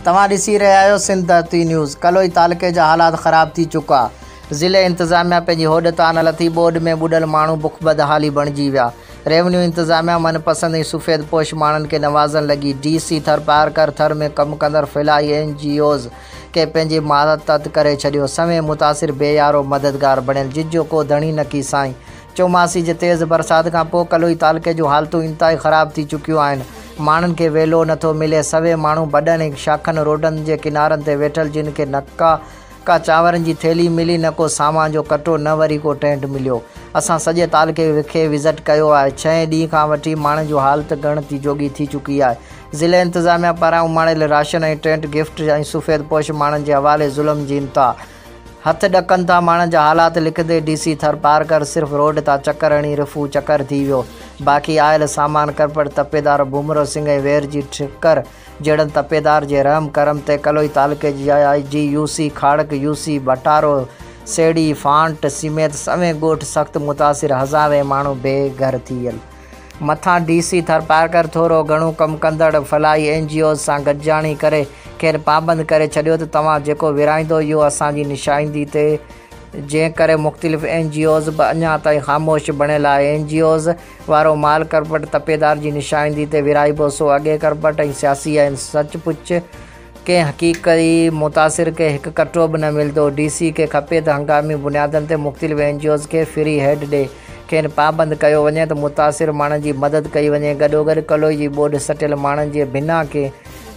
तव्हां ॾिसी रहिया आहियो सिंध धरती न्यूज़। कलोई तालुके जा हालात ख़राब थी चुका। ज़िले इंतज़ामिया पंहिंजी होॾ तां न लथी, ॿोॾि में ॿुॾल माण्हू बुख बदहाली बणिजी विया। रेवन्यू इंतज़ामिया मनपसंद ऐं सफ़ेद पोश माण्हुनि खे नवाज़ण लॻी। DC थर पार कर थर में कमु कंदड़ फ़िलाई NGOज़ खे पंहिंजी मदद करे छॾियो। समय मुतासिर बेयारो मददगार बणियल, जिजो को धणी न की साईं। चौमासी जे तेज़ बरसात खां पोइ कलोई तालुके जूं हालतूं इंतिहाई ख़राब थी चुकियूं आहिनि। माण्हुनि खे वेलो नथो मिले। सवे माण्हू बॾनि ऐं शाखनि रोडनि जे किनारनि ते वेठल, जिन खे न का चांवरनि जी थैली मिली, न को सामान जो कटो, न वरी को टेंट मिलियो। असां सॼे तालुके खे विज़िट कयो आहे। 6 ॾींहं खां वठी माण्हुनि जो हालत ॻणति जोगी थी चुकी आहे। ज़िले इंतज़ामिया पारां उमाणियल राशन ऐं टेंट गिफ्ट ऐं सफ़ेद पोश माण्हुनि जे हवाले ज़ुल्म जी इंतिहा। हथ ॾकनि था माण्हुनि जा हालात लिखंदे DC थर पार कर सिर्फ़ु रोड तां चकर हणी रफ़ू चकर थी वियो। बाक़ी आयल सामान करपट तपेदार भूमरो सिंह ऐं वेर जी ठिकर जहिड़नि तपेदार जे रहम करम ते कलोई तालुके जी UC खाड़क, UC बटारो, सेड़ी, फांट समेत सवे ॻोठ सख़्तु मुतासिर, हज़ारे माण्हू बेघर थी वियल। मथां DC थर पार कर थोरो घणो कमु कंदड़ फलाई NGOज़ सां गॾिजाणी करे खेनि पाबंद करे छॾियो त तव्हां जेको विराईंदो इहो असांजी निशाइंदी ते, जंहिं करे मुख़्तलिफ़ NGOज़ बि अञा ताईं ख़ामोश बणियल आहे। NGOज़ वारो माल करपट तपेदार जी निशाइंदी ते विराइबो, सो अॻे करपट ऐं सियासी आहिनि। सचपुच कंहिं हक़ीक़ी मुतासिर खे हिकु कटो बि न मिलंदो। DC खे खपे त हंगामी बुनियादनि ते मुख़्तलिफ़ NGOज़ खे फ्री हेड ॾे, खेनि पाबंद कयो वञे त मुतासिर माण्हुनि जी मदद कई वञे। गॾोगॾु कलोई जी ॿोॾि सटियल माण्हुनि जे बिना के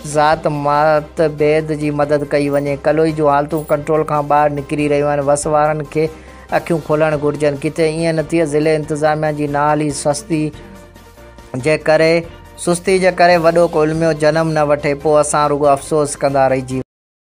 ज़ात मतभेद जी मदद कई वञे। कलोई जूं हालतूं कंट्रोल खां ॿाहिरि निकिरी रहियूं आहिनि। वस वारनि खे अखियूं खोलणु घुरिजनि। किथे ईअं न थिए ज़िले इंतज़ामिया जी नाली सुस्ती जे करे वॾो कोलमियो जनम न वठे, पोइ असां रुॻो अफ़सोस कंदा रहिजी